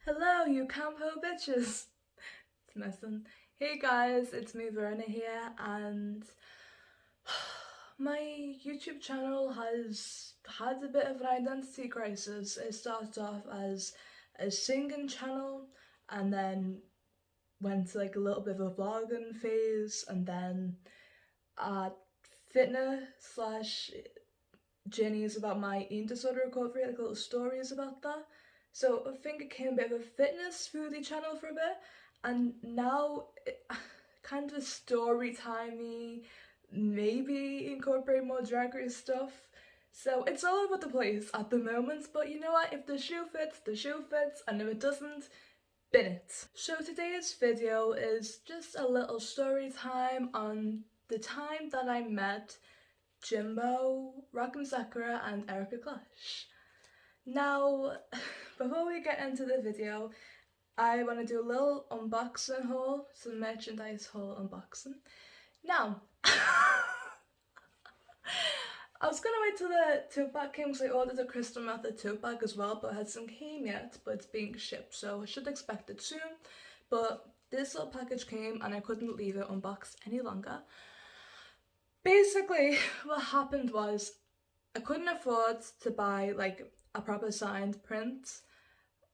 Hello, you campo bitches! It's messing. Hey guys, it's me, Verona here, and my YouTube channel has had a bit of an identity crisis. It started off as a singing channel, and then went to like a little bit of a vlogging phase, and then fitness slash journeys about my eating disorder recovery, like little stories about that. So I think it became a bit of a fitness foodie channel for a bit, and now kind of story timey, maybe incorporate more drag race stuff. So it's all over the place at the moment, but you know what, if the shoe fits, the shoe fits, and if it doesn't, bin it. So today's video is just a little story time on the time that I met Jimbo, Rock'em Sakura, and Erika. Now, before we get into the video, I want to do a little unboxing haul, some merchandise haul unboxing. Now, I was gonna wait till the tote bag came because I ordered a Crystal Method tote bag as well, but it hasn't came yet, but it's being shipped, so I should expect it soon. But this little package came and I couldn't leave it unboxed any longer. Basically, what happened was I couldn't afford to buy like a proper signed print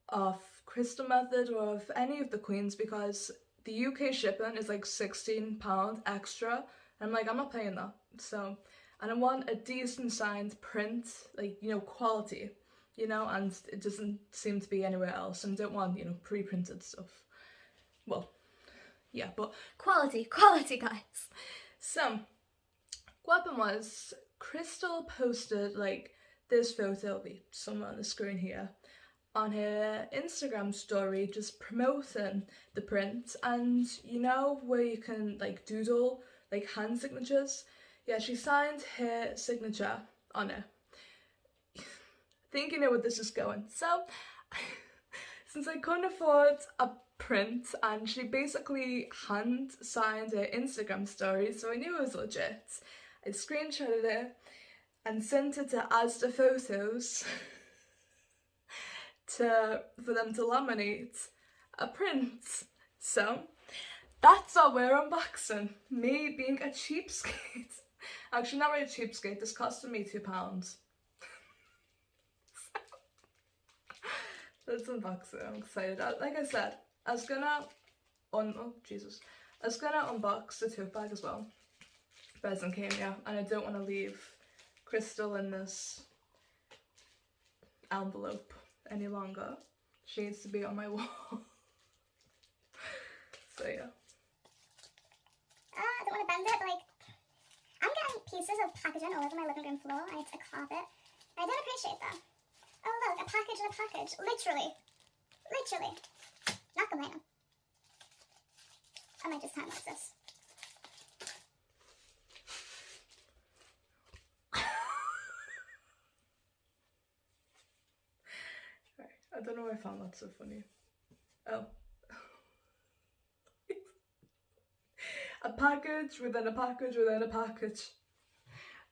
of Crystal Method or of any of the queens because the UK shipping is like £16 extra. And I'm like, I'm not paying that. So, and I want a decent signed print, like, you know, quality, you know, and it doesn't seem to be anywhere else. And I don't want, you know, pre-printed stuff. Well, yeah, but quality, guys. So, what happened was, Crystal posted like this photo, will be somewhere on the screen here, on her Instagram story, just promoting the print. And you know where you can like doodle like hand signatures? Yeah, she signed her signature on it. I think you know where this is going. So since I couldn't afford a print, and she basically hand signed her Instagram story, so I knew it was legit, I screenshotted it and sent it to Asda Photos for them to laminate a print. So that's what we're unboxing. Me being a cheapskate. Actually, not really a cheapskate, this costed me £2. Let's unbox it. I'm excited. Like I said, I was gonna unbox the tote bag as well. Present came, yeah, and I don't want to leave Crystal in this envelope any longer. She needs to be on my wall. So yeah. I don't want to bend it, but like, I'm getting pieces of packaging all over my living room floor. I need to carpet. I don't appreciate that. Oh look, a package and a package. Literally. Not complaining. I might just time like this. I don't know why I found that so funny. Oh. A package within a package within a package.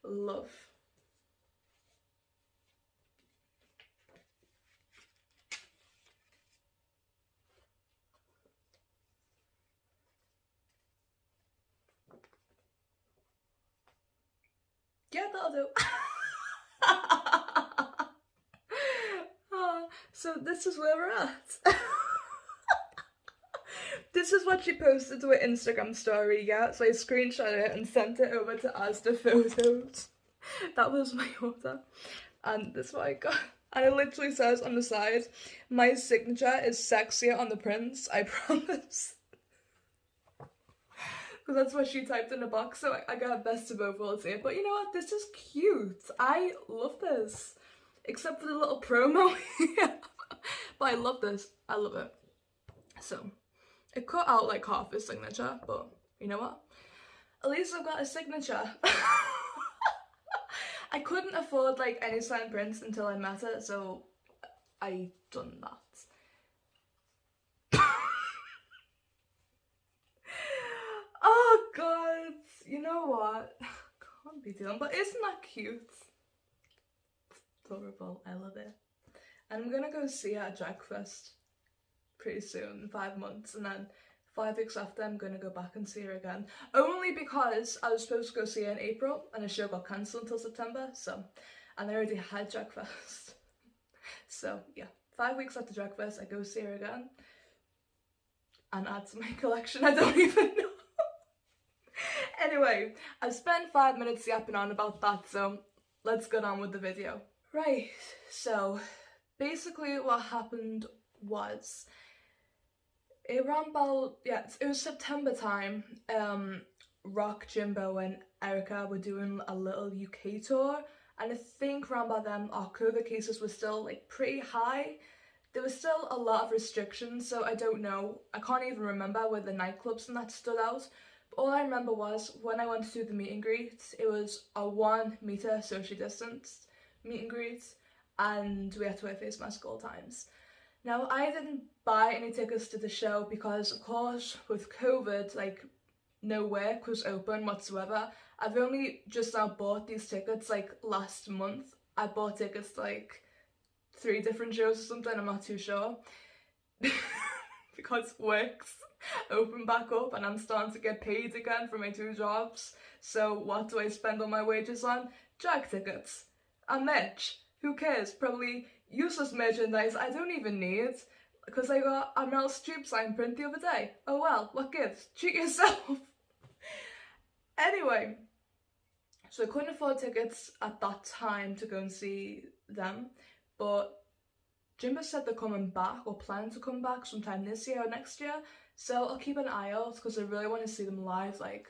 Love. Yeah, that'll do. So this is where we're at. This is what she posted to her Instagram story, yeah? So I screenshot it and sent it over to Asda Photos. That was my order. And this is what I got. And it literally says on the side, my signature is sexier on the prints, I promise. Because that's what she typed in the box, so I got best of both worlds here. But you know what? This is cute. I love this. Except for the little promo here. But I love this. I love it. So, it cut out like half his signature, but you know what? At least I've got a signature. I couldn't afford like any signed prints until I met her, so I done that. Oh god, you know what? Can't be dealing, but isn't that cute? Adorable, I love it. And I'm gonna go see her at Drag Fest pretty soon, 5 months, and then 5 weeks after I'm gonna go back and see her again. Only because I was supposed to go see her in April and the show got cancelled until September, so, and I already had Dragfest. So yeah, 5 weeks after Dragfest I go see her again and add to my collection. I don't even know. Anyway, I've spent 5 minutes yapping on about that, so let's get on with the video. Right, so basically what happened was, around about, yeah, it was September time, Rock, Jimbo and Erika were doing a little UK tour, and I think around about then our COVID cases were still like pretty high. There was still a lot of restrictions, so I don't know, I can't even remember where the nightclubs and that stood out. But all I remember was when I went to do the meet and greet, it was a 1 meter social distance meet and greet, and we had to wear face masks all times. Now, I didn't buy any tickets to the show because, of course, with COVID, like, no work was open whatsoever. I've only just now bought these tickets, like, last month. I bought tickets to, like, 3 different shows or something, I'm not too sure. Because work's open back up and I'm starting to get paid again for my 2 jobs. So what do I spend all my wages on? Drag tickets. And merch. Who cares? Probably useless merchandise I don't even need, because I got a Meryl Streep sign print the other day. Oh well, what gives? Treat yourself. Anyway, so I couldn't afford tickets at that time to go and see them, but Jimbo said they're coming back, or plan to come back sometime this year or next year, so I'll keep an eye out because I really want to see them live. Like,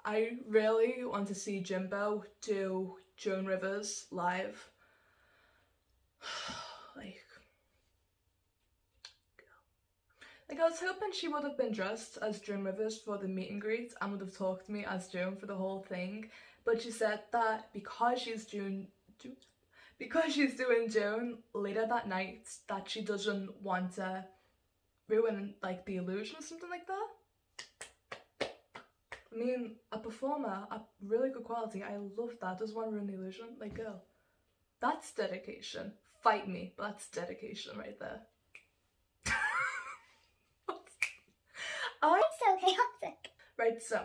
I really want to see Jimbo do Joan Rivers live. Like, I was hoping she would have been dressed as Joan Rivers for the meet and greet and would have talked to me as Joan for the whole thing, but she said that because she's doing Joan later that night, that she doesn't want to ruin, like, the illusion or something like that. I mean, a performer, a really good quality, I love that, doesn't want to ruin the illusion. Like, girl, that's dedication. Fight me, but that's dedication right there. I'm so chaotic. Right, so,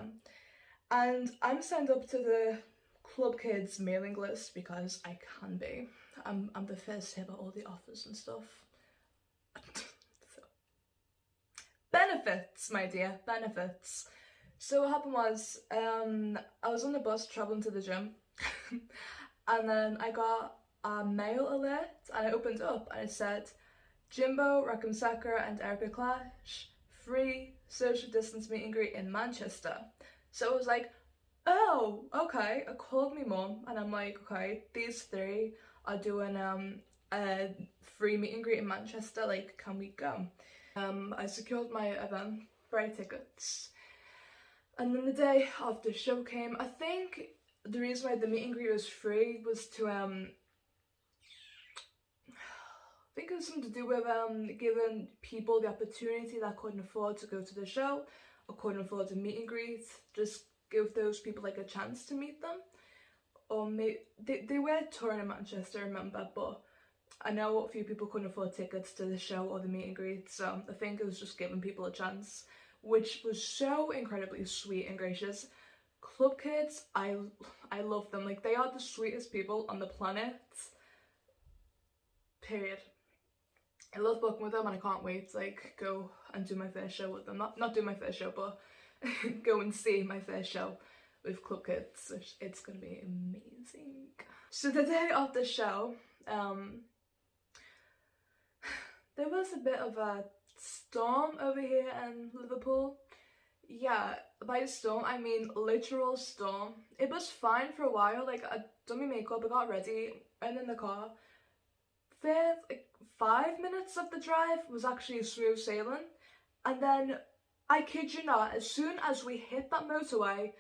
and I'm signed up to the Club Kids mailing list because I can be. I'm the first to hear about all the offers and stuff. So, benefits, my dear, benefits. So what happened was, I was on the bus travelling to the gym, and then I got a mail alert, and I opened it up, and it said, Jimbo, Rakim Sakura and Erika Clash, free social distance meet and greet in Manchester. So I was like, oh, okay. I called me mum and I'm like, okay, these 3 are doing a free meet and greet in Manchester, like, can we go? I secured my Eventbrite tickets, and then the day after the show came, I think the reason why the meet and greet was free was to I think it was something to do with giving people the opportunity that couldn't afford to go to the show or couldn't afford to meet and greet, just give those people like a chance to meet them. Or maybe they were touring in Manchester, I remember, but I know a few people couldn't afford tickets to the show or the meet and greet, so I think it was just giving people a chance, which was so incredibly sweet and gracious. Club Kids, I love them. Like, they are the sweetest people on the planet. Period. I love booking with them and I can't wait to, like, go and do my first show with them. Not do my first show, but go and see my first show with Club Kids, which it's gonna be amazing. So the day of the show, there was a bit of a storm over here in Liverpool. Yeah, by storm I mean literal storm. It was fine for a while, like, I done my makeup, I got ready, and in the car. First, like, 5 minutes of the drive was actually smooth sailing, and then, I kid you not, as soon as we hit that motorway,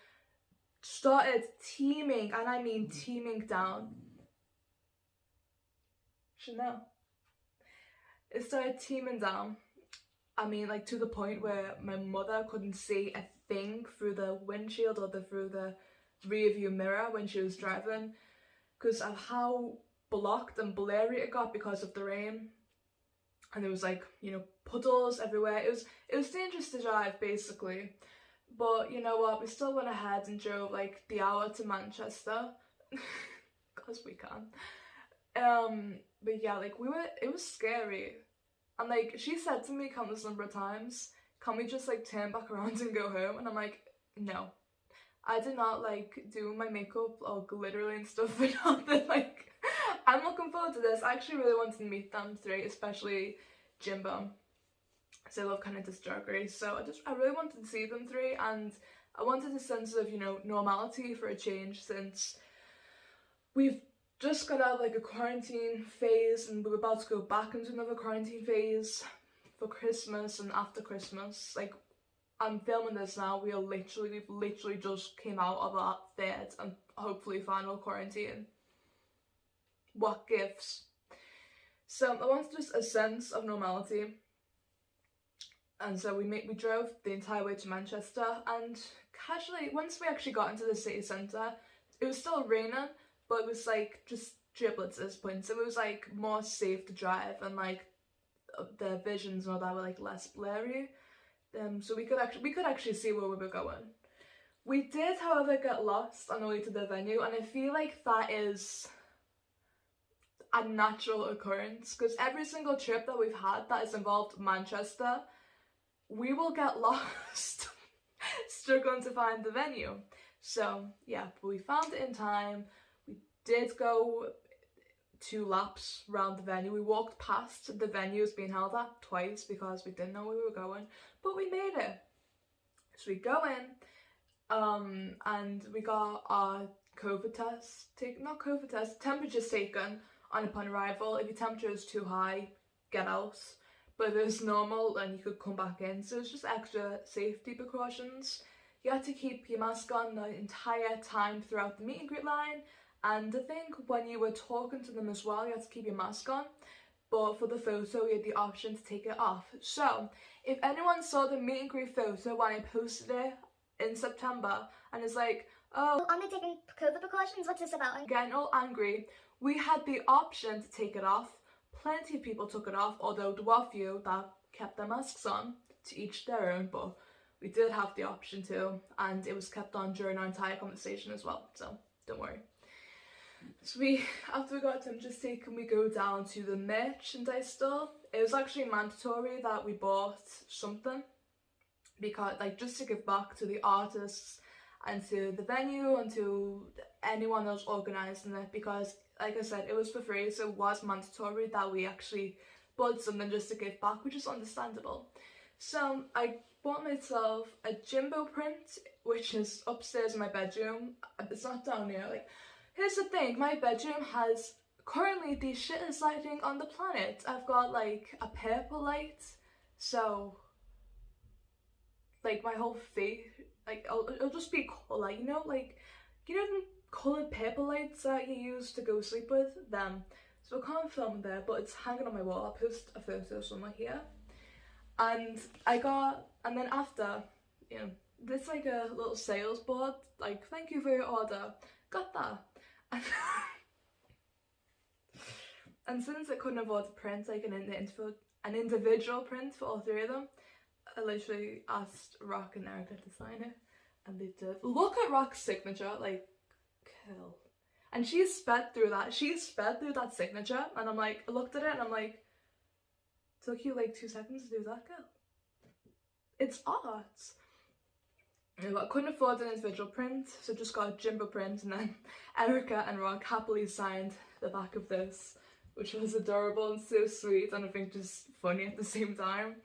started teeming, and I mean teeming down. Chanel. It started teeming down. I mean, like, to the point where my mother couldn't see a thing through the windshield or through the rear view mirror when she was driving, because of how blocked and blurry it got because of the rain. and there was like, you know, puddles everywhere. It was dangerous to drive basically, but you know what, we still went ahead and drove like the hour to Manchester because we can. But yeah, like it was scary, and like she said to me countless number of times, can we just like turn back around and go home? And I'm like, no, I did not like doing my makeup or glittering and stuff for nothing. Like, I'm looking forward to this. I actually really wanted to meet them three, especially Jimbo. So I love kind of this Drag Race. So I really wanted to see them three, and I wanted a sense of, you know, normality for a change, since we've just got out of like a quarantine phase and we're about to go back into another quarantine phase for Christmas and after Christmas. Like, I'm filming this now, we've literally just came out of our third and hopefully final quarantine. What gives? So I wanted just a sense of normality, and so we drove the entire way to Manchester, and casually, once we actually got into the city centre, it was still raining, but it was like just driblets at this point, so it was like more safe to drive, and like the visions and all that were like less blurry. So we could actually see where we were going. We did, however, get lost on the way to the venue, and I feel like that is a natural occurrence, because every single trip that we've had that has involved Manchester, we will get lost struggling to find the venue. So yeah, but we found it in time. We did go 2 laps around the venue. We walked past the venues being held at twice because we didn't know where we were going, but we made it. So we go in, and we got our temperatures taken, and upon arrival, if your temperature is too high, get out. But if it was normal, then you could come back in. So it's just extra safety precautions. You had to keep your mask on the entire time throughout the meet and greet line. And I think when you were talking to them as well, you had to keep your mask on. But for the photo, you had the option to take it off. So if anyone saw the meet and greet photo when I posted it in September and is like, oh, On the different COVID precautions, what's this about? getting all angry, we had the option to take it off. Plenty of people took it off, although there were a few that kept their masks on, to each their own, but we did have the option to, and it was kept on during our entire conversation as well, so don't worry. So after we got temperatures taken, we go down to the merchandise store. It was actually mandatory that we bought something, because like just to give back to the artists and to the venue and to anyone else organising it, because like I said, it was for free, so it was mandatory that we actually bought something just to give back, which is understandable. So I bought myself a Jimbo print, which is upstairs in my bedroom. It's not down here. Like, here's the thing, my bedroom has currently the shittest lighting on the planet. I've got like a purple light, so like my whole face, like it'll just be colour, you know, like, you know the coloured paper lights that you use to go sleep with, them. So I can't film there, but it's hanging on my wall. I'll post a photo somewhere here. And then after, you know, this like a little sales board, like, thank you for your order, got that. And since I couldn't afford to print like an individual print for all 3 of them, I literally asked Rock and Erika to sign it, and they did. Look at Rock's signature, like, kill. And she sped through that signature, and I'm like, I looked at it and I'm like, took you like 2 seconds to do that, girl? It's art. I couldn't afford an individual print, so just got a Jimbo print, and then Erika and Rock happily signed the back of this, which was adorable and so sweet, and I think just funny at the same time.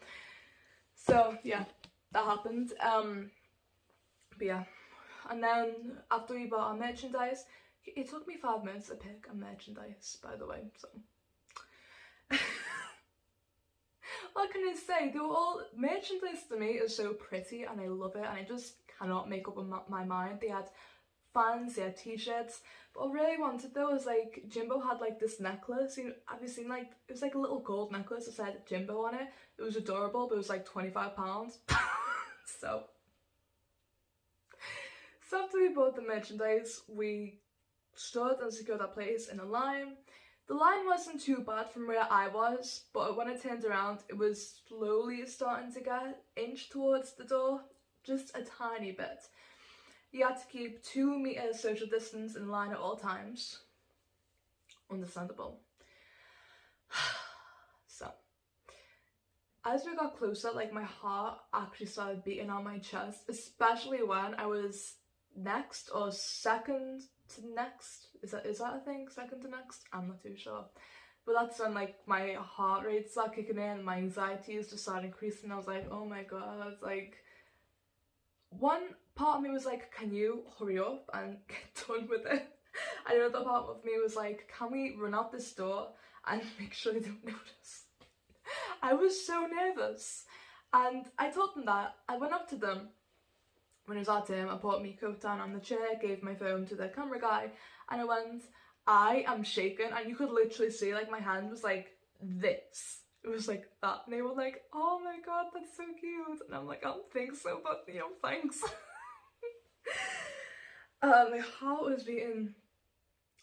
So yeah, that happened. But yeah, and then after we bought our merchandise, it took me 5 minutes to pick a merchandise, by the way, so. What can I say? They were all, merchandise to me is so pretty and I love it, and I just cannot make up my mind. They had fans, they had t-shirts, but what I really wanted though was like, Jimbo had like this necklace, you know, have you seen, like, it was like a little gold necklace that said Jimbo on it. It was adorable, but it was like £25. So after we bought the merchandise, we stood and secured our place in a line. The line wasn't too bad from where I was, but when I turned around, it was slowly starting to get inched towards the door, just a tiny bit. You had to keep 2 meters social distance in line at all times. Understandable. So, as we got closer, like my heart actually started beating on my chest, especially when I was next or second to next. Is that a thing? Second to next? I'm not too sure. But that's when like my heart rate started kicking in, my anxieties just started increasing. I was like, oh my god, like one part of me was like, can you hurry up and get done with it? And another part of me was like, can we run out this door and make sure they don't notice? I was so nervous. And I told them that. I went up to them when it was our turn. I put my coat down on the chair, gave my phone to the camera guy, and I went, I am shaking. And you could literally see like my hand was like this. It was like that. And they were like, oh my god, that's so cute. And I'm like, I don't think so, but you know, thanks. My heart was beating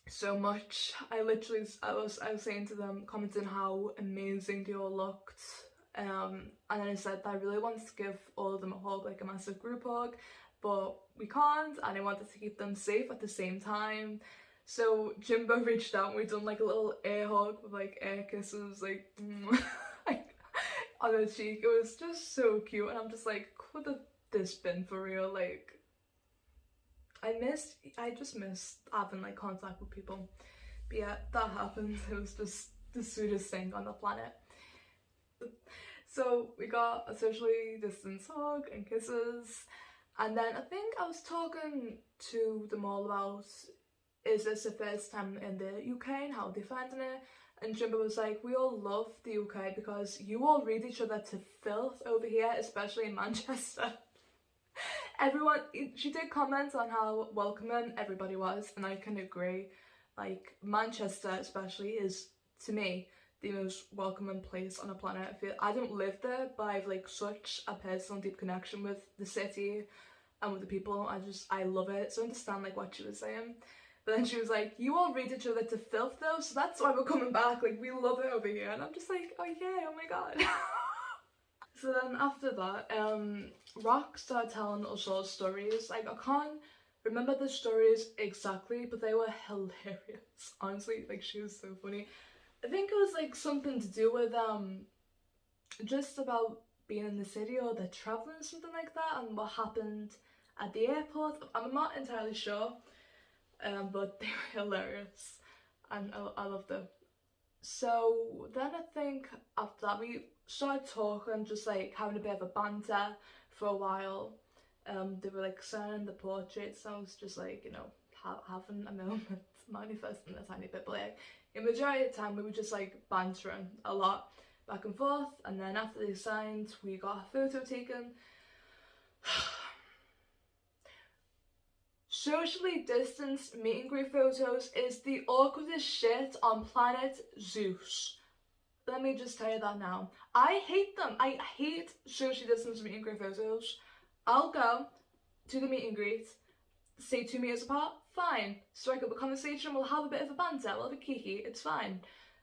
so much. I was saying to them, commenting how amazing they all looked. And then I said that I really wanted to give all of them a hug, like a massive group hug, but we can't, and I wanted to keep them safe at the same time. So Jimbo reached out and we done like a little air hug with like air kisses, like, like on the cheek. It was just so cute, and I'm just like, could have this been for real? Like, I just missed having like contact with people. But yeah, that happened. It was just the sweetest thing on the planet. So we got a socially distanced hug and kisses, and then I think I was talking to them all about, is this the first time in the UK and how they're finding it? And Jimbo was like, we all love the UK because you all read each other to filth over here, especially in Manchester. Everyone, she did comment on how welcoming everybody was, and I can agree. Like, Manchester especially is, to me, the most welcoming place on the planet. I don't live there, but I have like such a personal deep connection with the city and with the people. I love it. So I understand like what she was saying. But then she was like, you all read each other to filth though, so that's why we're coming back. Like, we love it over here. And I'm just like, oh yeah, oh my god. So then after that, Rock started telling us all stories. Like, I can't remember the stories exactly, but they were hilarious. Honestly, like, she was so funny. I think it was like something to do with just about being in the city or the travelling, something like that, and what happened at the airport. I'm not entirely sure, but they were hilarious, and I loved them. So then I think after that we started talking, just like having a bit of a banter for a while. They were like signing the portraits, so I was just like, you know, having a moment, manifesting a tiny bit, but like in the majority of the time we were just like bantering a lot back and forth. And then after they signed, we got a photo taken. Socially distanced meet and greet photos is the awkwardest shit on planet Zeus. Let me just tell you that now. I hate them. I hate socially distanced meet and greet photos. I'll go to the meet and greet, stay 2 meters apart, fine. Strike up a conversation, we'll have a bit of a banter, we'll have a kiki, it's fine.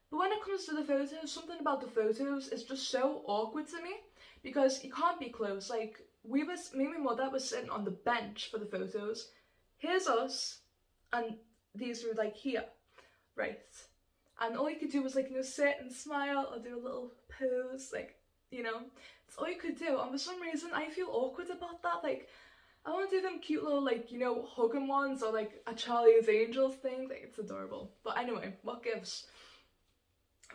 But when it comes to the photos, something about the photos is just so awkward to me, because you can't be close. Like, me and my mother was sitting on the bench for the photos. Here's us, and these were like here, right? And all you could do was like, you know, sit and smile or do a little pose, like, you know, that's all you could do. And for some reason, I feel awkward about that. Like, I want to do them cute little, like, you know, hugging ones or like a Charlie's Angels thing. Like, it's adorable. But anyway, what gives?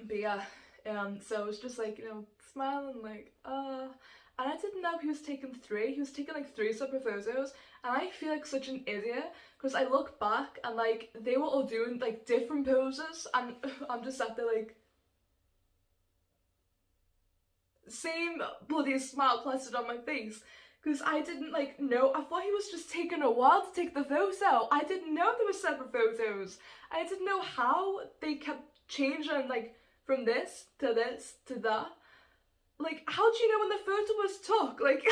But yeah, so it was just like, you know, smiling, like, and I didn't know he was taking 3. He was taking like 3 separate photos, and I feel like such an idiot because I look back and like they were all doing like different poses, and I'm just sat there like, same bloody smile plastered on my face, because I didn't like know. I thought he was just taking a while to take the photo. I didn't know there were separate photos. I didn't know how they kept changing, like, from this to that. Like, how do you know when the photo was took? Like,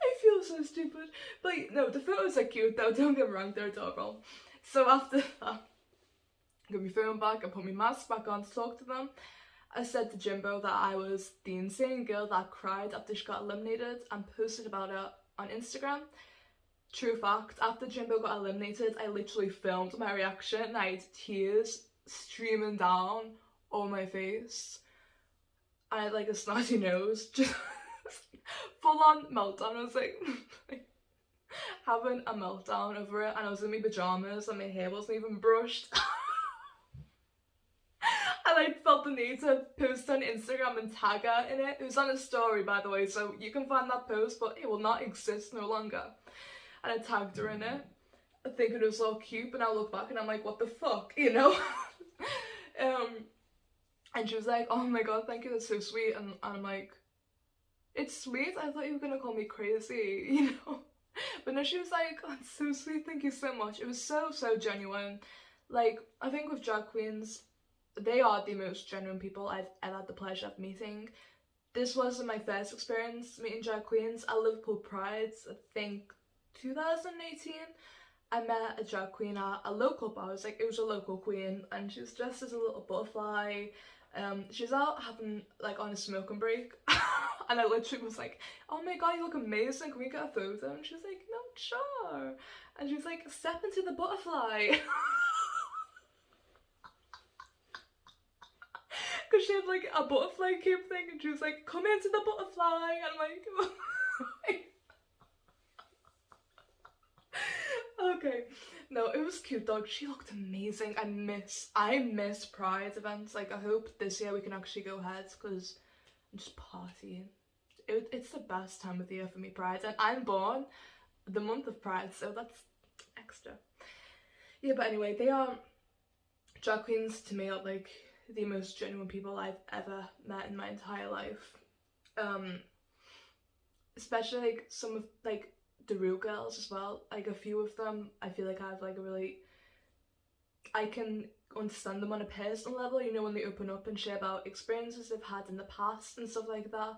I feel so stupid. But no, the photos are cute though, don't get me wrong, they're adorable. So after that, I got my phone back and put my mask back on to talk to them. I said to Jimbo that I was the insane girl that cried after she got eliminated and posted about it on Instagram. True fact, after Jimbo got eliminated, I literally filmed my reaction and I had tears streaming down on my face. I had like a snotty nose, just full on meltdown. I was like having a meltdown over it, and I was in my pajamas and my hair wasn't even brushed. I like felt the need to post on Instagram and tag her in it. It was on a story, by the way, so you can find that post, but it will not exist no longer. And I tagged her in it, thinking it was all cute, but now I look back and I'm like, what the fuck, you know? And she was like, oh my god, thank you, that's so sweet. And I'm like, it's sweet? I thought you were gonna call me crazy, you know? But no, she was like, oh, it's so sweet, thank you so much. It was so genuine. Like, I think with drag queens, they are the most genuine people I've ever had the pleasure of meeting. This wasn't my first experience meeting drag queens. At Liverpool Pride, I think 2018, I met a drag queen at a local bar. It was a local queen, and she was dressed as a little butterfly. She was out having like on a smoking break, and I literally was like, oh my god, you look amazing, can we get a photo? And she was like, no, sure. And she was like, step into the butterfly. Because she had like a butterfly cape thing, and she was like, come into the butterfly. And I'm like, okay. No, it was cute though. She looked amazing. I miss Pride events. Like, I hope this year we can actually go ahead, because I'm just partying. It's the best time of the year for me, Pride. And I'm born the month of Pride, so that's extra. Yeah, but anyway, they are, drag queens to me are like the most genuine people I've ever met in my entire life. Especially like some of like the real girls as well. Like a few of them, I feel like I have like a really, I can understand them on a personal level, you know, when they open up and share about experiences they've had in the past and stuff like that.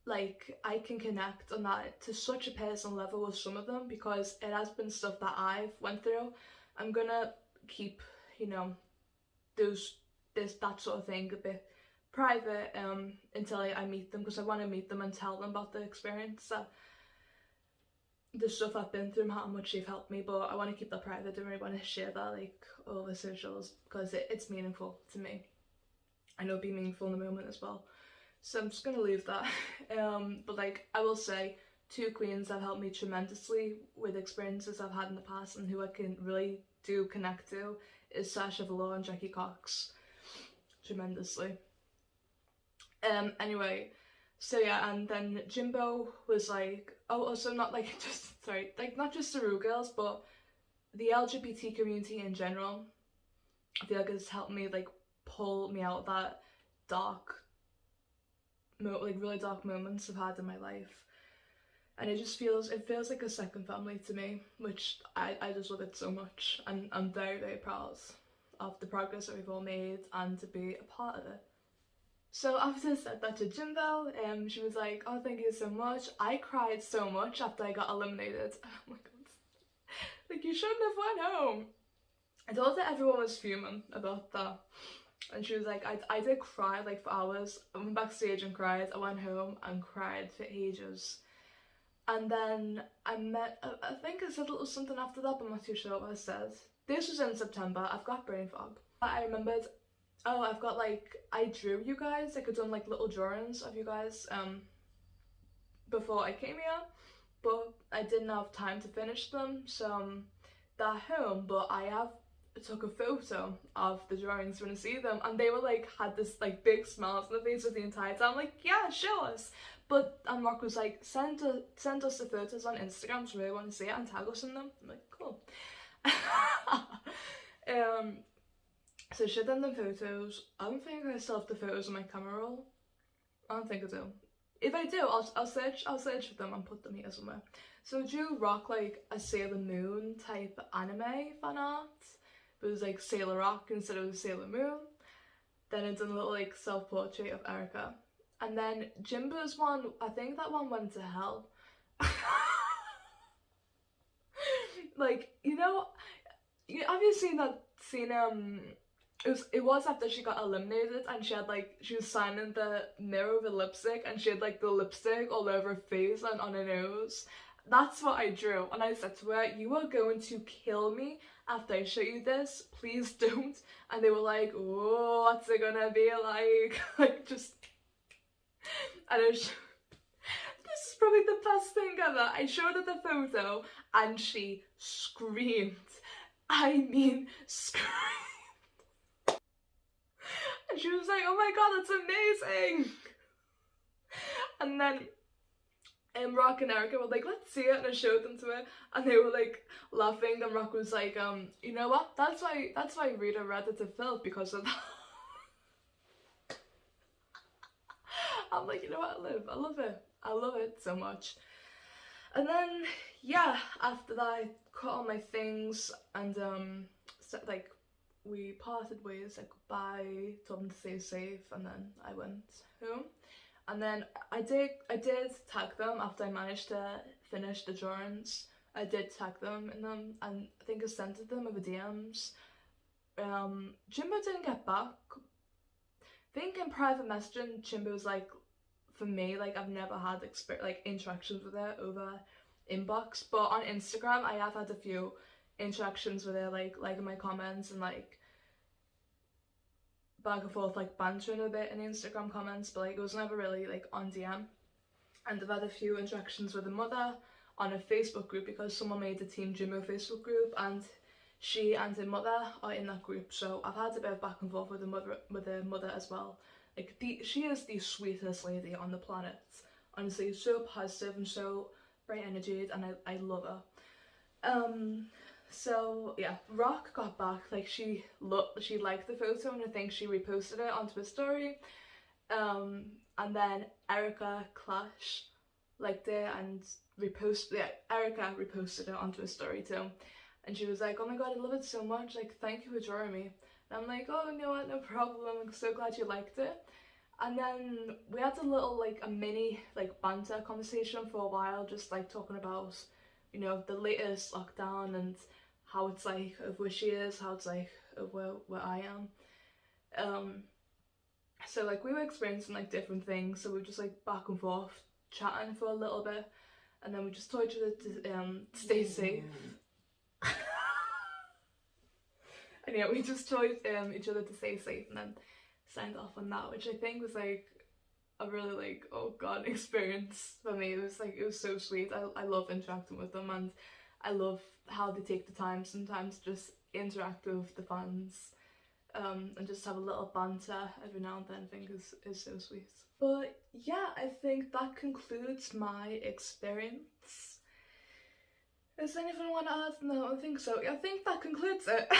Like, I can connect on that to such a personal level with some of them, because it has been stuff that I've went through. I'm gonna keep, you know, that sort of thing a bit private until I meet them, because I want to meet them and tell them about the experience, the stuff I've been through and how much they've helped me. But I want to keep that private. I don't really want to share that like all over socials, because it's meaningful to me. I know it'll be meaningful in the moment as well, so I'm just gonna leave that. But like, I will say, two queens have helped me tremendously with experiences I've had in the past, and who I can really do connect to is Sasha Velour and Jackie Cox. Tremendously. Anyway, so yeah, and then Jimbo was like, oh, also not like just, sorry, like not just the Rue girls, but the LGBT community in general. I feel like it's helped me like pull me out of that dark, like really dark moments I've had in my life. And it feels like a second family to me, which I just love it so much, and I'm very proud of the progress that we've all made and to be a part of it. So after I said that to Jimbo, she was like, oh, thank you so much. I cried so much after I got eliminated. Oh my god. Like, you shouldn't have went home. I told her everyone was fuming about that. And she was like, I did cry like for hours. I went backstage and cried. I went home and cried for ages. And then I met, I think I said a little something after that, but I'm not too sure what I said. This was in September. I've got brain fog. I remembered, oh, I've got like, I drew you guys. Like, I'd done like little drawings of you guys before I came here, but I didn't have time to finish them, so they're home. But I took a photo of the drawings when I see them, and they were like, had this like big smiles on their faces the entire time. I'm like, yeah, show us. But and Mark was like, send us the photos on Instagram, so we really want to see it, and tag us in them. I'm like, cool. So she done the photos. I don't think I still have the photos on my camera roll. I don't think I do. If I do, I'll search for them and put them here somewhere. So do rock like a Sailor Moon type anime fan art, but it was like Sailor Rock instead of Sailor Moon. Then I done a little like self-portrait of Erika. And then Jimbo's one, I think that one went to hell. Like, you know, have you seen that scene? It was after she got eliminated, and she was signing the mirror with lipstick, and she had like the lipstick all over her face and on her nose. That's what I drew, and I said to her, "You are going to kill me after I show you this. Please don't." And they were like, "Oh, what's it gonna be like?" Like just, and this is probably the best thing ever. I showed her the photo, and she screamed. I mean, screamed. And she was like, "Oh my god, that's amazing!" And then Rock and Erika were like, "Let's see it," and I showed them to her, and they were like laughing, and Rock was like, "You know what? That's why Rita read it to Phil, because of that." I'm like, you know what, I love it so much. And then yeah, after that I cut all my things, and so, like, we parted ways, like goodbye, told them to stay safe, and then I went home. And then I did tag them after I managed to finish the drawings. I did tag them in them, and I think I sent it them over DMs. Jimbo didn't get back. I think in private messaging, Jimbo was like, for me, like, I've never had interactions with her over inbox, but on Instagram I have had a few interactions with her, like liking my comments and like back and forth, like bantering a bit in Instagram comments, but like it was never really like on DM. And I've had a few interactions with the mother on a Facebook group, because someone made the Team Jimbo Facebook group, and she and her mother are in that group, so I've had a bit of back and forth with the mother as well. Like, she is the sweetest lady on the planet. Honestly, so positive and so bright energy, and I love her. So yeah, Rock got back, like she liked the photo, and I think she reposted it onto a story. And then Erika Clash liked it and Erika reposted it onto a story too. And she was like, "Oh my god, I love it so much, like thank you for drawing me." And I'm like, "Oh, you know what, no problem, I'm so glad you liked it." And then we had a little, like, a mini, like, banter conversation for a while, just like talking about, you know, the latest lockdown and how it's like of where she is, how it's like of where I am. So like we were experiencing like different things, so we were just like back and forth chatting for a little bit, and then we just told each other to stay safe. And yeah, we just told each other to stay safe, and then signed off on that, which I think was like a really, like, oh god, experience for me. It was so sweet. I love interacting with them, and I love how they take the time sometimes to just interact with the fans, and just have a little banter every now and then. I think is so sweet. But yeah, I think that concludes my experience. Is anything I want to add? No, I don't think so. I think that concludes it.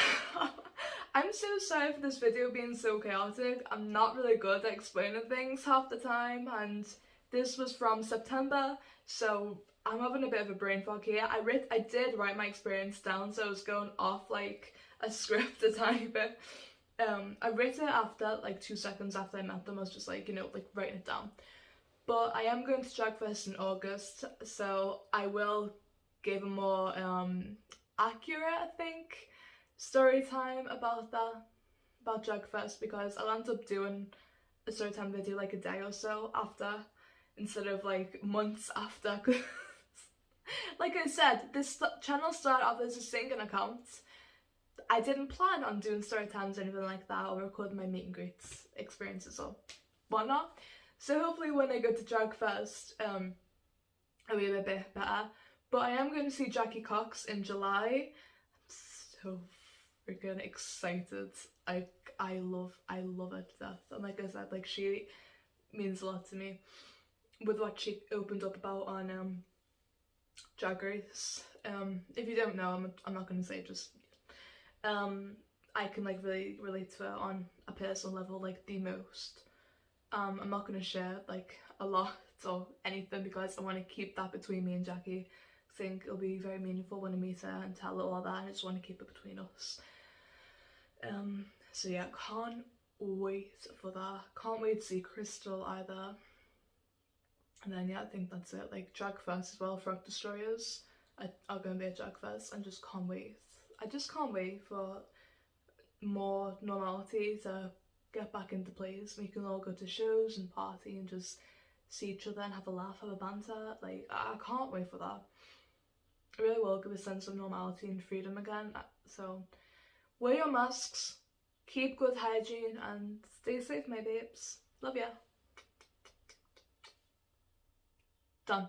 I'm so sorry for this video being so chaotic. I'm not really good at explaining things half the time, and this was from September, so I'm having a bit of a brain fog here. I did write my experience down, so I was going off like a script a tiny bit. I wrote it after, like 2 seconds after I met them. I was just like, you know, like writing it down. But I am going to Dragfest in August, so I will give a more accurate, I think, story time about Dragfest, because I'll end up doing a story time video like a day or so after, instead of like months after. Like I said, this channel started off as a singing account. I didn't plan on doing story times or anything like that, or recording my meet and greets experiences or whatnot. So hopefully when I go to Dragfest, it'll be a bit better. But I am going to see Jackie Cox in July. I'm so freaking excited. I love her to death. And like I said, like, she means a lot to me with what she opened up about on Drag Race. If you don't know, I'm not going to say, just I can like really relate to her on a personal level, like the most. I'm not going to share like a lot or anything, because I want to keep that between me and Jackie. I think it'll be very meaningful when I meet her and tell her all that, and I just want to keep it between us. So yeah, can't wait for that. Can't wait to see Crystal either. And then yeah, I think that's it. Like Dragfest as well, Frog Destroyers are going to be at Dragfest, and just can't wait. I just can't wait for more normality to get back into place. We can all go to shows and party and just see each other and have a laugh, have a banter. Like, I can't wait for that. It really will give a sense of normality and freedom again. So wear your masks, keep good hygiene, and stay safe, my babes. Love ya. Done.